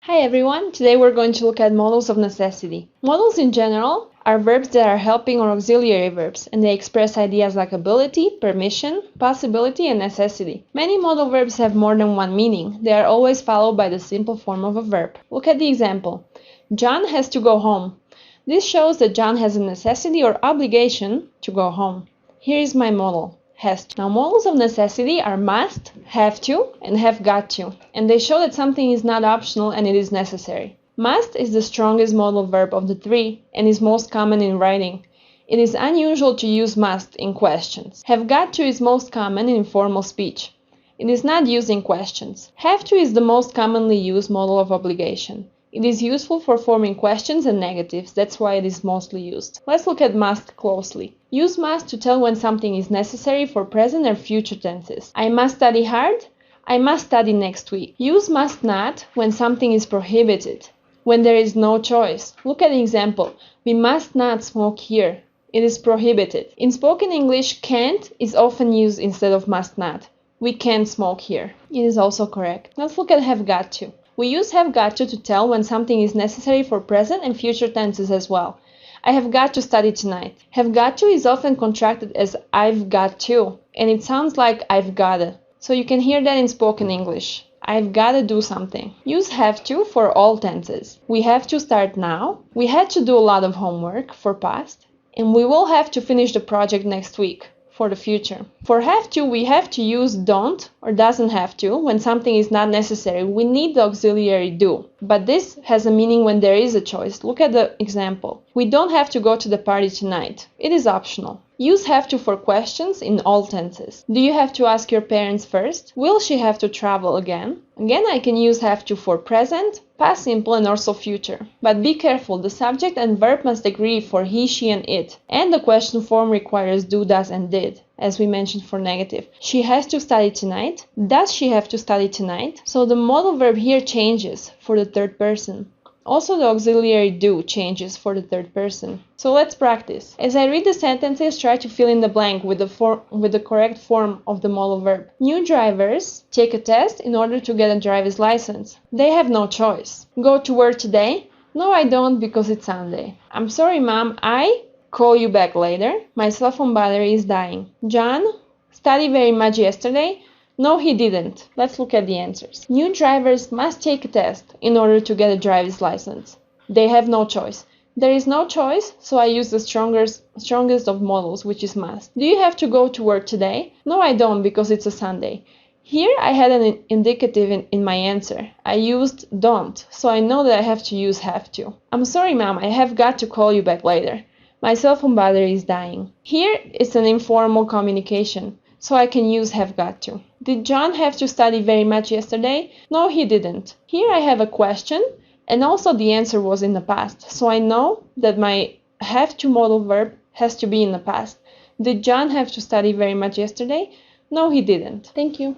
Hi everyone, today we're going to look at modals of necessity. Modals in general are verbs that are helping or auxiliary verbs, and they express ideas like ability, permission, possibility, and necessity. Many modal verbs have more than one meaning. They are always followed by the simple form of a verb. Look at the example. John has to go home. This shows that John has a necessity or obligation to go home. Here is my modal. Has to. Now, modals of necessity are must, have to, and have got to, and they show that something is not optional and it is necessary. Must is the strongest modal verb of the three and is most common in writing. It is unusual to use must in questions. Have got to is most common in informal speech. It is not used in questions. Have to is the most commonly used modal of obligation. It is useful for forming questions and negatives, that's why it is mostly used. Let's look at must closely. Use must to tell when something is necessary for present or future tenses. I must study hard. I must study next week. Use must not when something is prohibited, when there is no choice. Look at the example. We must not smoke here. It is prohibited. In spoken English, can't is often used instead of must not. We can't smoke here. It is also correct. Let's look at have got to. We use have got to tell when something is necessary for present and future tenses as well. I have got to study tonight. Have got to is often contracted as I've got to, and it sounds like I've gotta. So you can hear that in spoken English. I've gotta do something. Use have to for all tenses. We have to start now. We had to do a lot of homework for past. And we will have to finish the project next week for the future. For have to, we have to use don't or doesn't have to when something is not necessary. We need the auxiliary do. But this has a meaning when there is a choice. Look at the example. We don't have to go to the party tonight. It is optional. Use have to for questions in all tenses. Do you have to ask your parents first? Will she have to travel again? Again, I can use have to for present, past simple, and also future. But be careful, the subject and verb must agree for he, she, and it. And the question form requires do, does, and did, as we mentioned for negative. She has to study tonight. Does she have to study tonight? So the modal verb here changes for the third person. Also, the auxiliary do changes for the third person. So let's practice. As I read the sentences, try to fill in the blank with the correct form of the modal verb. New drivers take a test in order to get a driver's license. They have no choice. Go to work today? No, I don't because it's Sunday. I'm sorry, Mom, I call you back later. My cell phone battery is dying. John studied very much yesterday. No, he didn't. Let's look at the answers. New drivers must take a test in order to get a driver's license. They have no choice. There is no choice, so I use the strongest of modals, which is must. Do you have to go to work today? No, I don't because it's a Sunday. Here I had an indicative in my answer. I used don't, so I know that I have to use have to. I'm sorry, Mom, I have got to call you back later. My cell phone battery is dying. Here it's an informal communication, so I can use have got to. Did John have to study very much yesterday? No, he didn't. Here I have a question, and also the answer was in the past, so I know that my have to modal verb has to be in the past. Did John have to study very much yesterday? No, he didn't. Thank you.